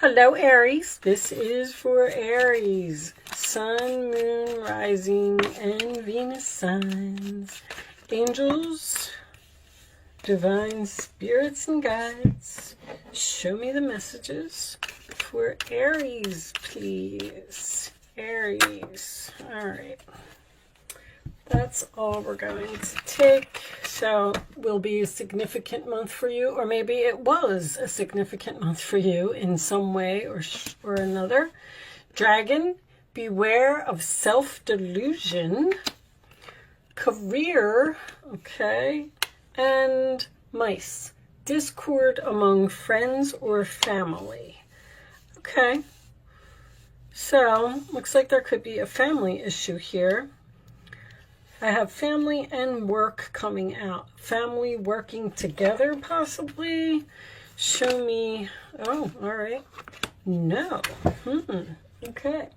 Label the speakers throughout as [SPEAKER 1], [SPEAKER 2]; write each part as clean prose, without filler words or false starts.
[SPEAKER 1] Hello, Aries. This is for Aries. Sun, Moon, Rising, and Venus signs. Angels, divine spirits, and guides, show me the messages for Aries, please. Aries. All right. That's all we're going to take. So will be a significant month for you, or maybe it was a significant month for you in some way or another. Dragon, beware of self-delusion. Career, okay, and mice, discord among friends or family. Okay, so looks like there could be a family issue here. I have family and work coming out. Family working together, possibly. Show me. Oh, all right. No. Okay.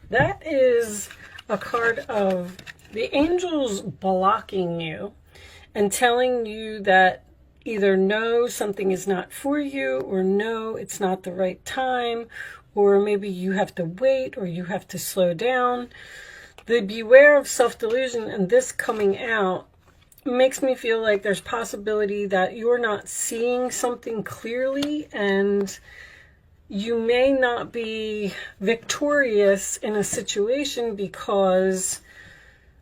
[SPEAKER 1] That is a card of the angels blocking you and telling you that either no, something is not for you, or no, it's not the right time, or maybe you have to wait, or you have to slow down. The beware of self-delusion and this coming out makes me feel like there's possibility that you're not seeing something clearly, and you may not be victorious in a situation because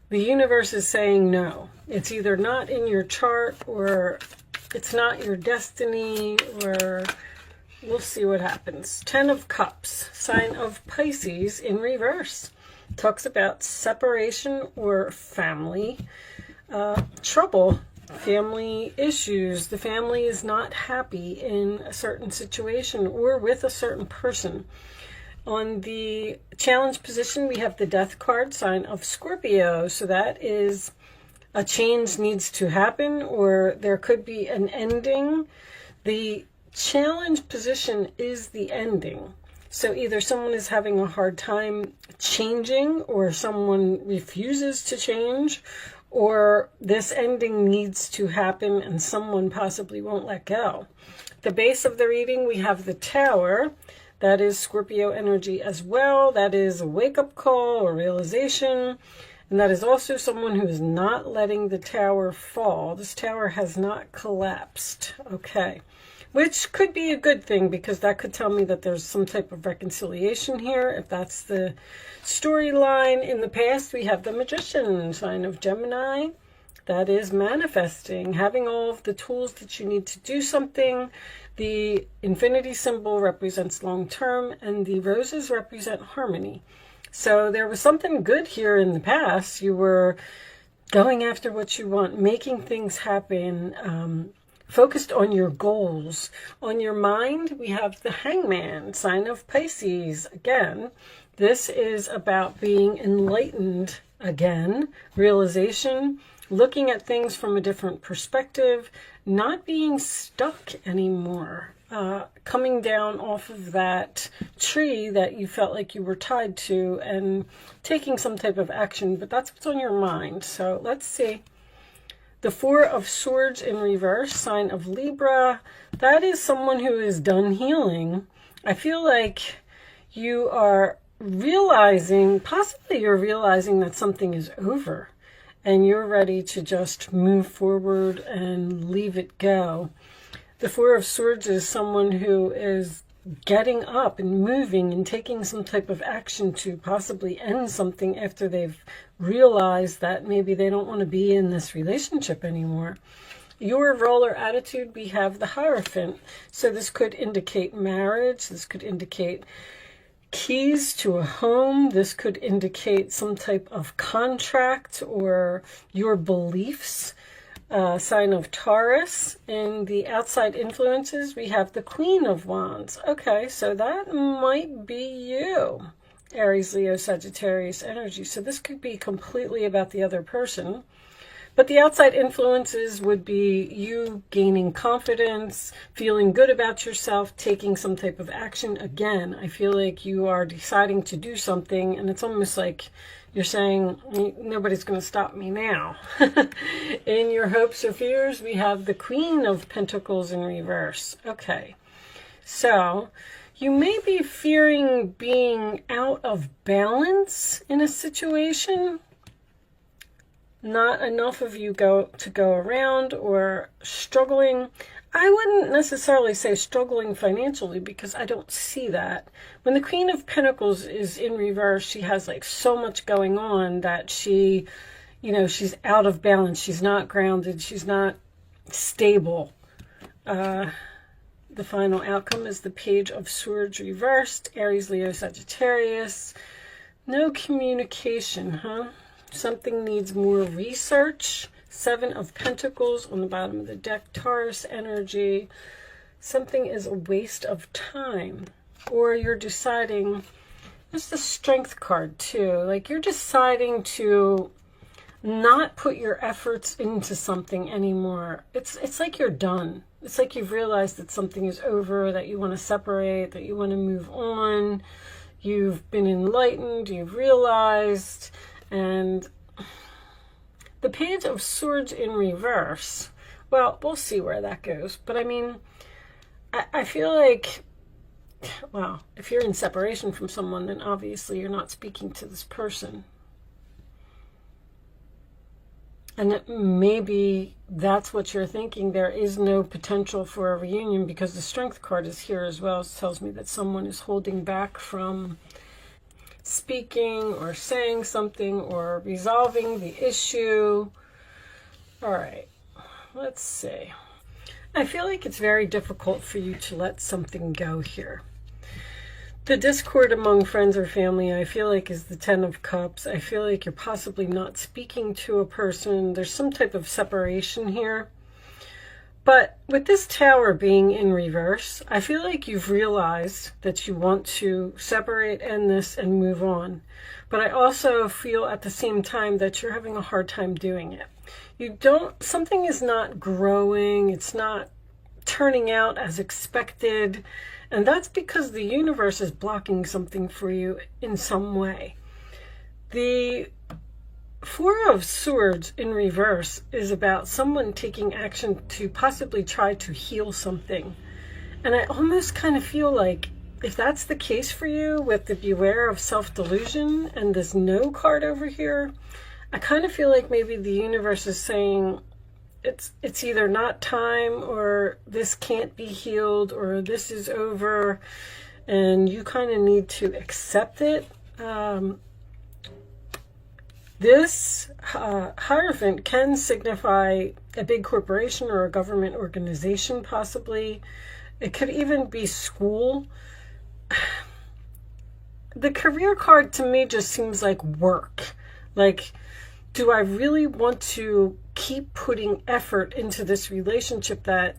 [SPEAKER 1] the universe is saying no. It's either not in your chart, or it's not your destiny, or we'll see what happens. 10 of Cups, sign of Pisces in reverse. Talks about separation or family trouble, family issues. The family is not happy in a certain situation or with a certain person. On the challenge position, we have the Death card, sign of Scorpio. So that is a change needs to happen, or there could be an ending. The challenge position is the ending. So either someone is having a hard time changing, or someone refuses to change, or this ending needs to happen and someone possibly won't let go. The base of the reading, we have the Tower. That is Scorpio energy as well. That is a wake-up call or realization. And that is also someone who is not letting the Tower fall. This Tower has not collapsed. Okay. Which could be a good thing, because that could tell me that there's some type of reconciliation here, if that's the storyline. In the past, we have the Magician, sign of Gemini. That is manifesting, having all of the tools that you need to do something. The infinity symbol represents long term, and the roses represent harmony. So there was something good here in the past. You were going after what you want, making things happen, focused on your goals. On your mind, we have the Hangman, sign of Pisces. Again, this is about being enlightened again, realization, looking at things from a different perspective, not being stuck anymore, coming down off of that tree that you felt like you were tied to and taking some type of action. But that's what's on your mind. So let's see. The Four of Swords in reverse, sign of Libra. That is someone who is done healing. I feel like you are realizing, possibly you're realizing that something is over and you're ready to just move forward and leave it go. The Four of Swords is someone who is getting up and moving and taking some type of action to possibly end something after they've realized that maybe they don't want to be in this relationship anymore. Your roller attitude, we have the Hierophant. So this could indicate marriage. This could indicate keys to a home. This could indicate some type of contract or your beliefs. Sign of Taurus. In the outside influences, we have the Queen of Wands. Okay, so that might be you. Aries, Leo, Sagittarius energy. So this could be completely about the other person. But the outside influences would be you gaining confidence, feeling good about yourself, taking some type of action. Again, I feel like you are deciding to do something, and it's almost like you're saying, nobody's going to stop me now. In your hopes or fears, we have the Queen of Pentacles in reverse. Okay, so You may be fearing being out of balance in a situation. Not enough of you go around, or struggling. I wouldn't necessarily say struggling financially, because I don't see that. When the Queen of Pentacles is in reverse, she has like so much going on that she, you know, she's out of balance. She's not grounded. She's not stable. The final outcome is the Page of Swords reversed. Aries, Leo, Sagittarius. No communication, huh? Something needs more research. Seven of Pentacles on the bottom of the deck. Taurus energy. Something is a waste of time. Or you're deciding, there's the Strength card too. Like you're deciding to not put your efforts into something anymore. It's like you're done. It's like you've realized that something is over, that you want to separate, that you want to move on. You've been enlightened, you've realized. And the Page of Swords in reverse, well, we'll see where that goes. But I mean, I feel like, well, if you're in separation from someone, then obviously you're not speaking to this person. And maybe that's what you're thinking. There is no potential for a reunion, because the Strength card is here as well. It tells me that someone is holding back from speaking or saying something or resolving the issue. All right, let's see. I feel like it's very difficult for you to let something go here. The discord among friends or family, I feel like, is the Ten of Cups. I feel like you're possibly not speaking to a person. There's some type of separation here. But with this Tower being in reverse, I feel like you've realized that you want to separate, end this, and move on. But I also feel at the same time that you're having a hard time doing it. Something is not growing. It's not turning out as expected. And that's because the universe is blocking something for you in some way. The Four of Swords in reverse is about someone taking action to possibly try to heal something. And I almost kind of feel like if that's the case for you with the Beware of Self-Delusion and this No card over here, I kind of feel like maybe the universe is saying it's either not time, or this can't be healed, or this is over, and you kind of need to accept it. This Hierophant can signify a big corporation or a government organization, possibly. It could even be school. The Career card to me just seems like work. Like, do I really want to keep putting effort into this relationship that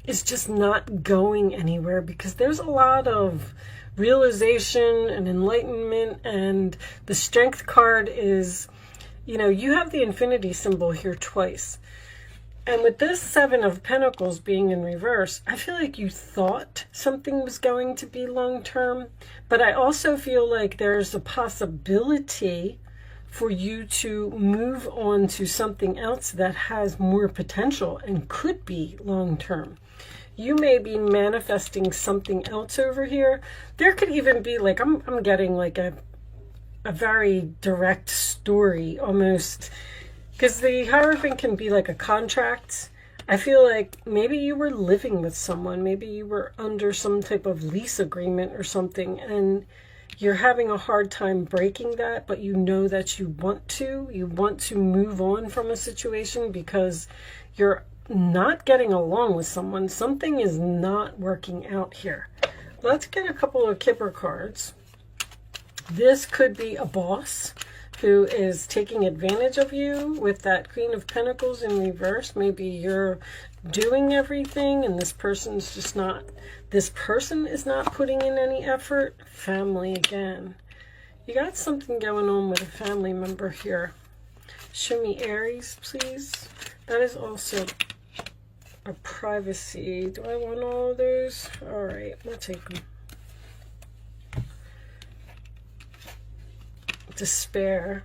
[SPEAKER 1] is just not going anywhere? Because there's a lot of realization and enlightenment, and the Strength card is, you know, you have the infinity symbol here twice. And with this Seven of Pentacles being in reverse, I feel like you thought something was going to be long-term, but I also feel like there's a possibility for you to move on to something else that has more potential and could be long-term. You may be manifesting something else over here. There could even be like, I'm getting like a very direct story almost, because the Hierophant can be like a contract. I feel like maybe you were living with someone, maybe you were under some type of lease agreement or something, and you're having a hard time breaking that, but you know that you want to move on from a situation because you're not getting along with someone. Something is not working out here. Let's get a couple of Kipper cards. This could be a boss who is taking advantage of you with that Queen of Pentacles in reverse. Maybe you're doing everything and this person is not putting in any effort. Family again. You got something going on with a family member here. Show me Aries, please. That is also a privacy. Do I want all of those? All right, we'll take them. Despair,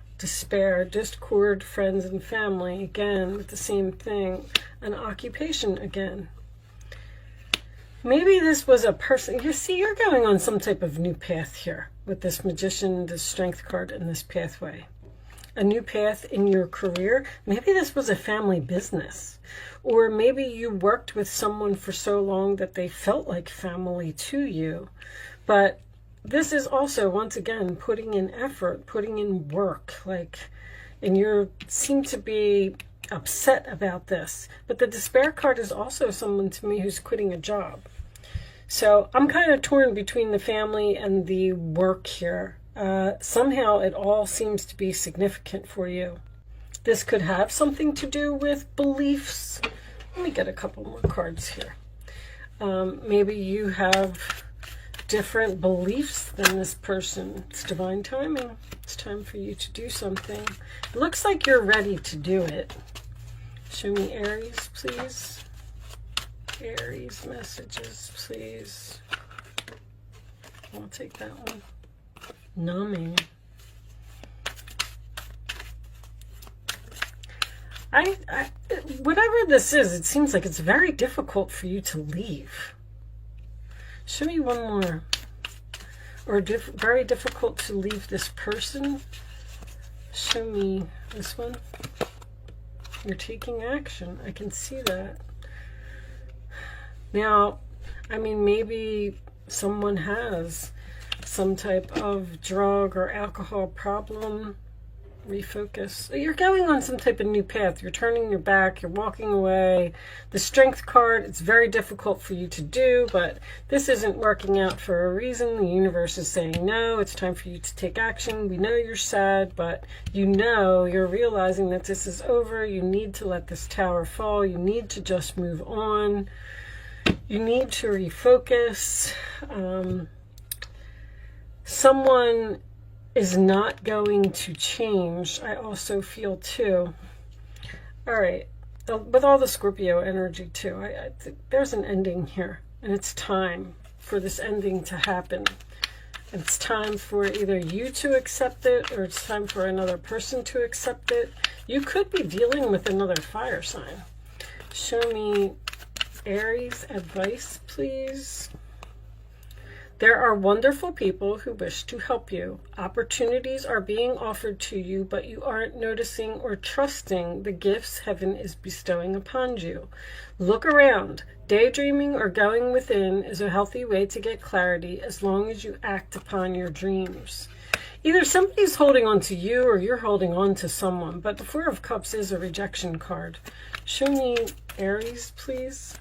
[SPEAKER 1] discord, friends and family, again with the same thing. An occupation again. Maybe this was a person. You see, you're going on some type of new path here with this Magician, this Strength card, and this pathway. A new path in your career. Maybe this was a family business. Or maybe you worked with someone for so long that they felt like family to you. But this is also, once again, putting in effort, putting in work. And you seem to be upset about this. But the Despair card is also someone to me who's quitting a job. So I'm kind of torn between the family and the work here. Somehow it all seems to be significant for you. This could have something to do with beliefs. Let me get a couple more cards here. Maybe you have different beliefs than this person. It's divine timing. It's time for you to do something. It looks like you're ready to do it. Show me Aries, please. Aries messages, please. I'll take that one. Numbing. Whatever this is, it seems like it's very difficult for you to leave. Show me one more. Or very difficult to leave this person. Show me this one. You're taking action. I can see that. Now, I mean, maybe someone has some type of drug or alcohol problem. Refocus. You're going on some type of new path. You're turning your back. You're walking away. The Strength card, it's very difficult for you to do, but this isn't working out for a reason. The universe is saying, no, it's time for you to take action. We know you're sad, but you know you're realizing that this is over. You need to let this tower fall. You need to just move on. You need to refocus. Someone is not going to change. I also feel too. All right, with all the Scorpio energy too, there's an ending here, and it's time for this ending to happen. It's time for either you to accept it, or it's time for another person to accept it. You could be dealing with another fire sign. Show me Aries advice, please. There are wonderful people who wish to help you. Opportunities are being offered to you, but you aren't noticing or trusting the gifts heaven is bestowing upon you. Look around. Daydreaming or going within is a healthy way to get clarity as long as you act upon your dreams. Either somebody's holding on to you or you're holding on to someone, but the Four of Cups is a rejection card. Show me Aries, please.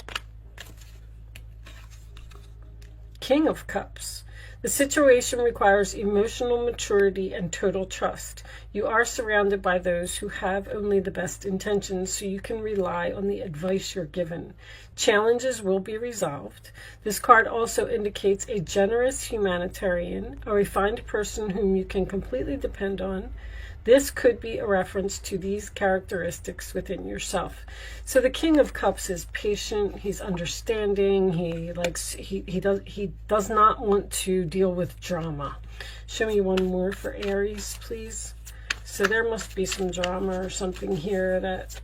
[SPEAKER 1] King of Cups. The situation requires emotional maturity and total trust. You are surrounded by those who have only the best intentions, so you can rely on the advice you're given. Challenges will be resolved. This card also indicates a generous humanitarian, a refined person whom you can completely depend on. This could be a reference to these characteristics within yourself. So the King of Cups is patient, he's understanding, he does not want to deal with drama. Show me one more for Aries, please. So there must be some drama or something here that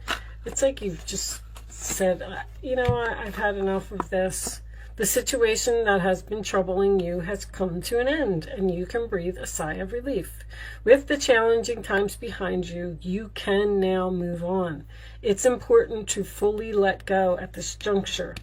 [SPEAKER 1] it's like you've just said, you know what, I've had enough of this. The situation that has been troubling you has come to an end, and you can breathe a sigh of relief. With the challenging times behind you, you can now move on. It's important to fully let go at this juncture.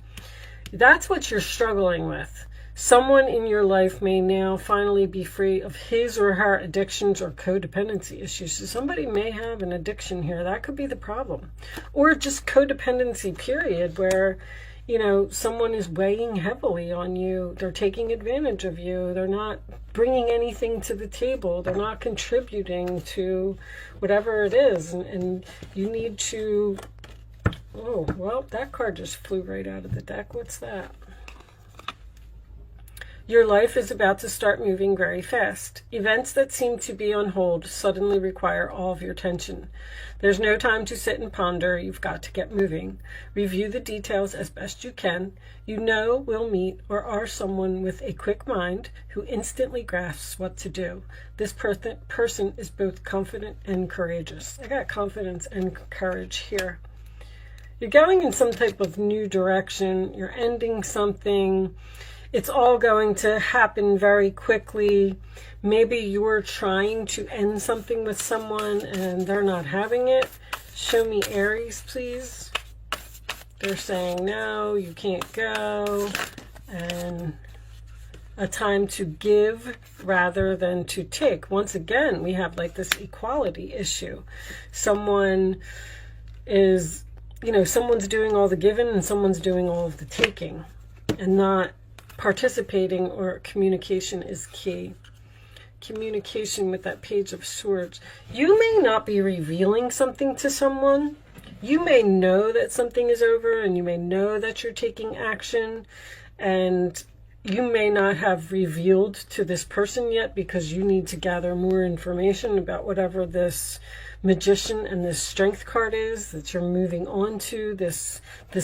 [SPEAKER 1] That's what you're struggling with. Someone in your life may now finally be free of his or her addictions or codependency issues. So somebody may have an addiction here. That could be the problem. Or just codependency, period, where you know, someone is weighing heavily on you. They're taking advantage of you. They're not bringing anything to the table. They're not contributing to whatever it is. And you need to... Oh, well, that card just flew right out of the deck. What's that? Your life is about to start moving very fast. Events that seem to be on hold suddenly require all of your attention. There's no time to sit and ponder. You've got to get moving. Review the details as best you can. You know, will meet or are someone with a quick mind who instantly grasps what to do. This person is both confident and courageous. I got confidence and courage here. You're going in some type of new direction. You're ending something. It's all going to happen very quickly. Maybe you're trying to end something with someone and they're not having it. Show me Aries, please. They're saying, no, you can't go. And a time to give rather than to take. Once again, we have like this equality issue. Someone is, you know, someone's doing all the giving and someone's doing all of the taking, and not participating, or communication is key. Communication with that Page of Swords. You may not be revealing something to someone. You may know that something is over, and you may know that you're taking action, and you may not have revealed to this person yet because you need to gather more information about whatever this Magician and this Strength card is that you're moving on to, this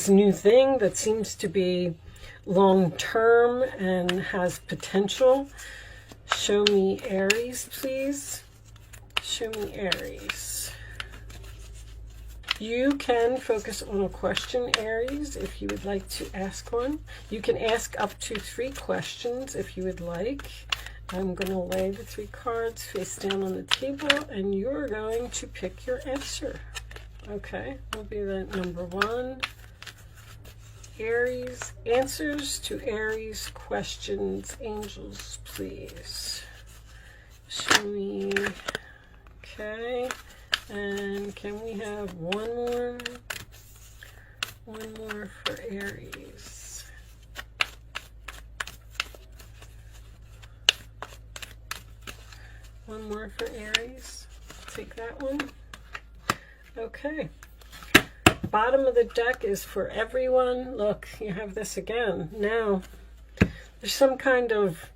[SPEAKER 1] new thing that seems to be long-term and has potential. Show me Aries, please. Show me Aries. You can focus on a question, Aries, if you would like to ask one. You can ask up to 3 questions if you would like. I'm going to lay the 3 cards face down on the table, and you're going to pick your answer. Okay, will be the number 1. Aries, answers to Aries questions. Angels, please. Show me. Okay. And can we have one more? One more for Aries. One more for Aries. Take that one. Okay. Bottom of the deck is for everyone. Look, you have this again. Now, there's some kind of,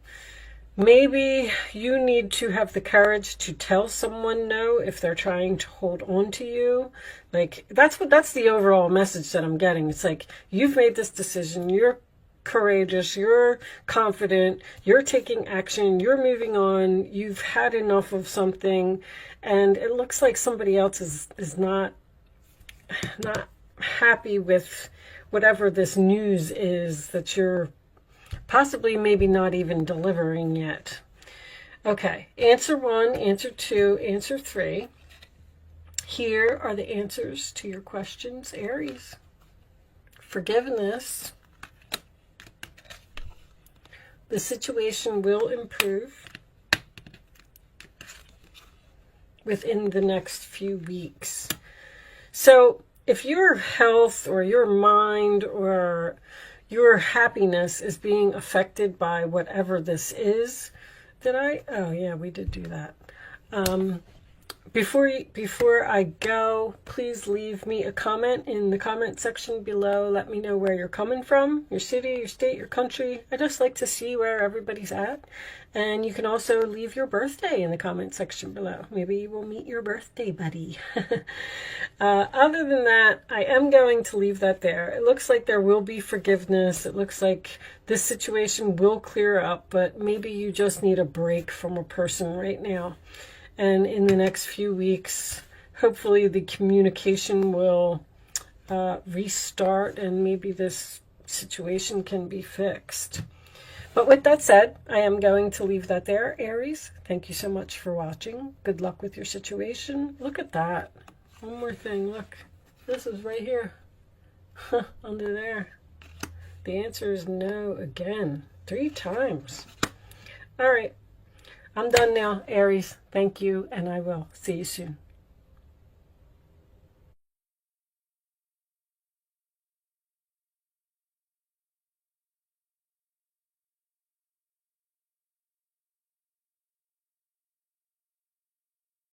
[SPEAKER 1] maybe you need to have the courage to tell someone no if they're trying to hold on to you. Like, that's the overall message that I'm getting. It's like, you've made this decision. You're courageous. You're confident. You're taking action. You're moving on. You've had enough of something. And it looks like somebody else is not happy with whatever this news is that you're possibly maybe not even delivering yet. Okay, answer 1, answer 2, answer 3. Here are the answers to your questions, Aries. Forgiveness. The situation will improve within the next few weeks. So if your health or your mind or your happiness is being affected by whatever this is, oh yeah, we did do that. Before I go, please leave me a comment in the comment section below. Let me know where you're coming from, your city, your state, your country. I just like to see where everybody's at. And you can also leave your birthday in the comment section below. Maybe you will meet your birthday buddy. Other than that, I am going to leave that there. It looks like there will be forgiveness. It looks like this situation will clear up, but maybe you just need a break from a person right now. And in the next few weeks, hopefully the communication will restart, and maybe this situation can be fixed. But with that said, I am going to leave that there, Aries. Thank you so much for watching. Good luck with your situation. Look at that. One more thing. Look, this is right here. Under there. The answer is no again. 3 times. All right. I'm done now, Aries. Thank you, and I will see you soon.